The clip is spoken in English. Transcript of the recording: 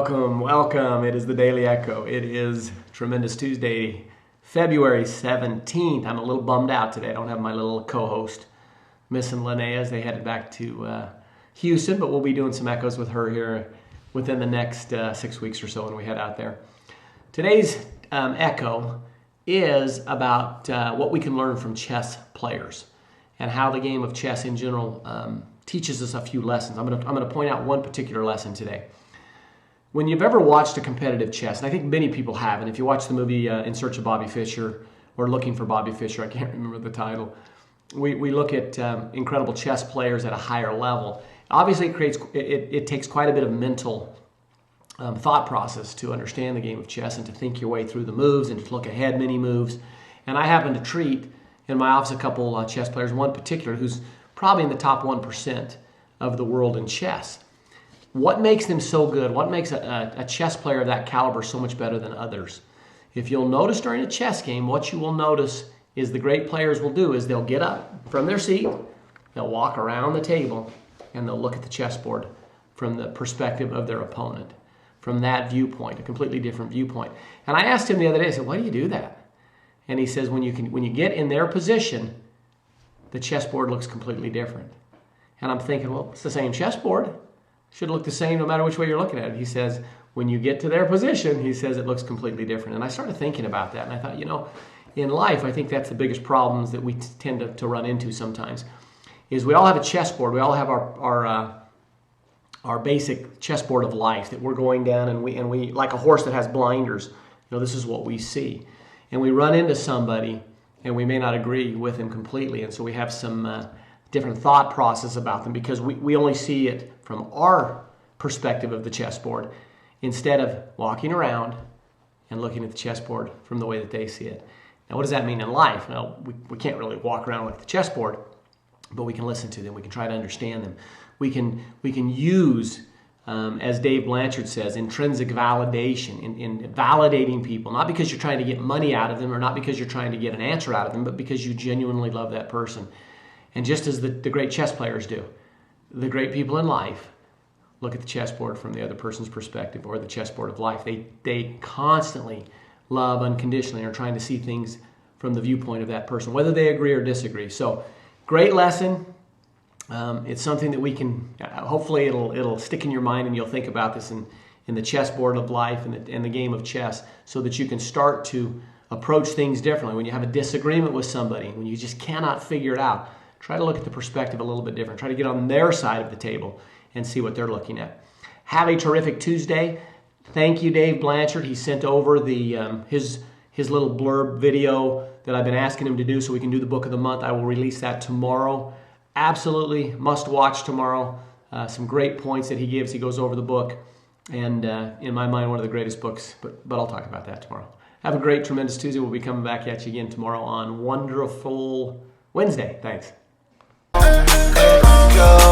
Welcome. It is the Daily Echo. It is Tremendous Tuesday, February 17th. I'm a little bummed out today. I don't have my little co-host, Miss and Linnea, as they headed back to Houston, but we'll be doing some echoes with her here within the next 6 weeks or so when we head out there. Today's echo is about what we can learn from chess players and how the game of chess in general teaches us a few lessons. I'm going to point out one particular lesson today. When you've ever watched a competitive chess, and I think many people have, and if you watch the movie In Search of Bobby Fischer or Looking for Bobby Fischer, I can't remember the title, we look at incredible chess players at a higher level. Obviously, it takes quite a bit of mental thought process to understand the game of chess and to think your way through the moves and to look ahead many moves. And I happen to treat in my office a couple chess players, one particular who's probably in the top 1% of the world in chess. What makes them so good? What makes a chess player of that caliber so much better than others? If you'll notice during a chess game, what you will notice is the great players will do is they'll get up from their seat, they'll walk around the table, and they'll look at the chessboard from the perspective of their opponent, from that viewpoint, a completely different viewpoint. And I asked him the other day, I said, why do you do that? And he says, when you get in their position, the chessboard looks completely different. And I'm thinking, well, it's the same chessboard. Should look the same no matter which way you're looking at it. He says, when you get to their position, he says it looks completely different. And I started thinking about that, and I thought, in life, I think that's the biggest problems that we tend to run into sometimes, is we all have a chessboard. We all have our basic chessboard of life that we're going down, and we like a horse that has blinders. This is what we see. And we run into somebody, and we may not agree with him completely, and so we have some different thought process about them because we only see it from our perspective of the chessboard instead of walking around and looking at the chessboard from the way that they see it. Now, what does that mean in life? Well, we can't really walk around with the chessboard, but we can listen to them. We can try to understand them. We can use, as Dave Blanchard says, intrinsic validation, in validating people, not because you're trying to get money out of them or not because you're trying to get an answer out of them, but because you genuinely love that person. And just as the great chess players do, the great people in life look at the chessboard from the other person's perspective or the chessboard of life. They constantly love unconditionally and are trying to see things from the viewpoint of that person, whether they agree or disagree. So, great lesson. It's something that we can, hopefully it'll stick in your mind and you'll think about this in the chessboard of life and the game of chess so that you can start to approach things differently. When you have a disagreement with somebody, when you just cannot figure it out, try to look at the perspective a little bit different. Try to get on their side of the table and see what they're looking at. Have a terrific Tuesday. Thank you, Dave Blanchard. He sent over his little blurb video that I've been asking him to do so we can do the book of the month. I will release that tomorrow. Absolutely must watch tomorrow. Some great points that he gives. He goes over the book. And in my mind, one of the greatest books. But I'll talk about that tomorrow. Have a great, tremendous Tuesday. We'll be coming back at you again tomorrow on Wonderful Wednesday. Thanks. Go.